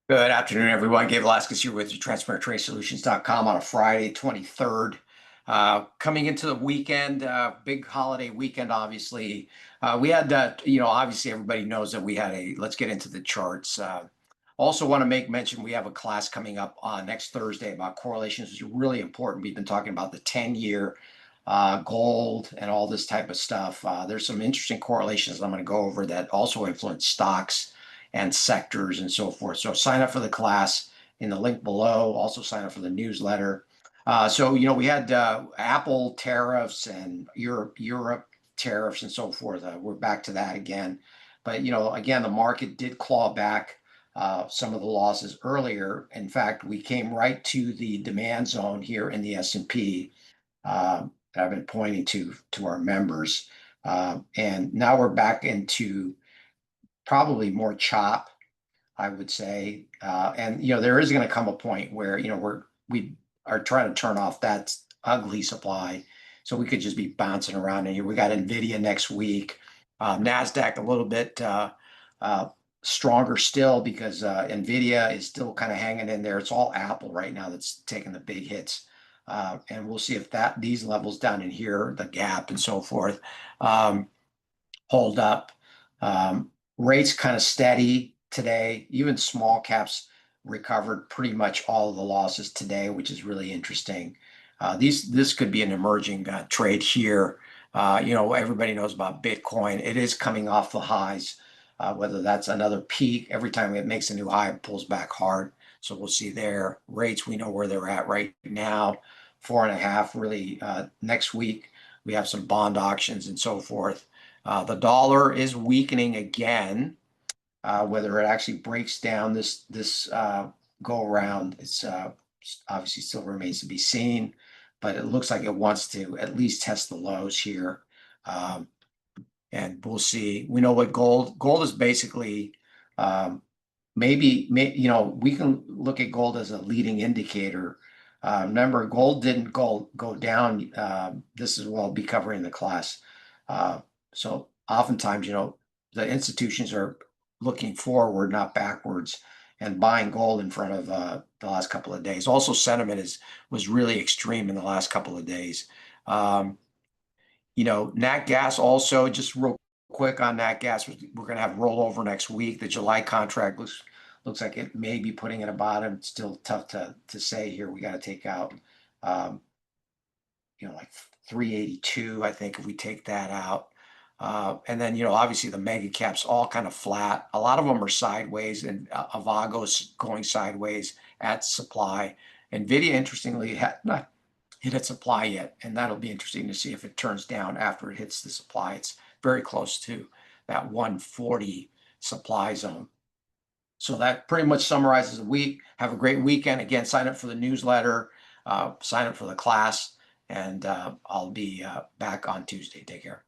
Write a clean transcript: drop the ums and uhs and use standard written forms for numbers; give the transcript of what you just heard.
Good afternoon, everyone. Gabe Velazquez here with you, transparenttradeSolutions.com on a Friday, 23rd. Coming into the weekend, big holiday weekend, obviously. We had, obviously everybody knows that we had let's get into the charts. Also want to make mention, we have a class coming up next Thursday about correlations, which is really important. We've been talking about the 10-year gold and all this type of stuff. There's some interesting correlations I'm going to go over that also influence stocks and sectors and so forth. So sign up for the class in the link below. Also sign up for the newsletter. We had Apple tariffs and Europe tariffs and so forth. We're back to that again. But, again, the market did claw back some of the losses earlier. In fact, we came right to the demand zone here in the S&P that I've been pointing to our members. And now we're back into probably more chop, I would say. And there is going to come a point where we are trying to turn off that ugly supply, so we could just be bouncing around in here. We got Nvidia next week, Nasdaq a little bit stronger still because Nvidia is still kind of hanging in there. It's all Apple right now that's taking the big hits. And we'll see if these levels down in here, the gap and so forth, hold up. Rates kind of steady today. Even small caps recovered pretty much all of the losses today, which is really interesting. This could be an emerging trade here. Everybody knows about Bitcoin. It is coming off the highs. Whether that's another peak, every time it makes a new high, it pulls back hard. So we'll see there. Rates, we know where they're at right now, 4.5. Really, next week we have some bond auctions and so forth. The dollar is weakening again. Whether it actually breaks down this go around, it's obviously still remains to be seen, but it looks like it wants to at least test the lows here. And we'll see. We know what gold is basically. Maybe we can look at gold as a leading indicator. Remember, gold didn't go down. This is what I'll be covering in the class. So oftentimes, the institutions are looking forward, not backwards, and buying gold in front of the last couple of days. Also, sentiment was really extreme in the last couple of days. Nat gas also, just real quick on nat gas, we're going to have rollover next week. The July contract looks like it may be putting at a bottom. It's still tough to say here. We got to take out, like 382, I think, if we take that out. And then, obviously the mega caps all kind of flat. A lot of them are sideways, and Avago's going sideways at supply. Nvidia, interestingly, had not hit its supply yet, and that'll be interesting to see if it turns down after it hits the supply. It's very close to that 140 supply zone. So that pretty much summarizes the week. Have a great weekend. Again, sign up for the newsletter, sign up for the class, and I'll be back on Tuesday. Take care.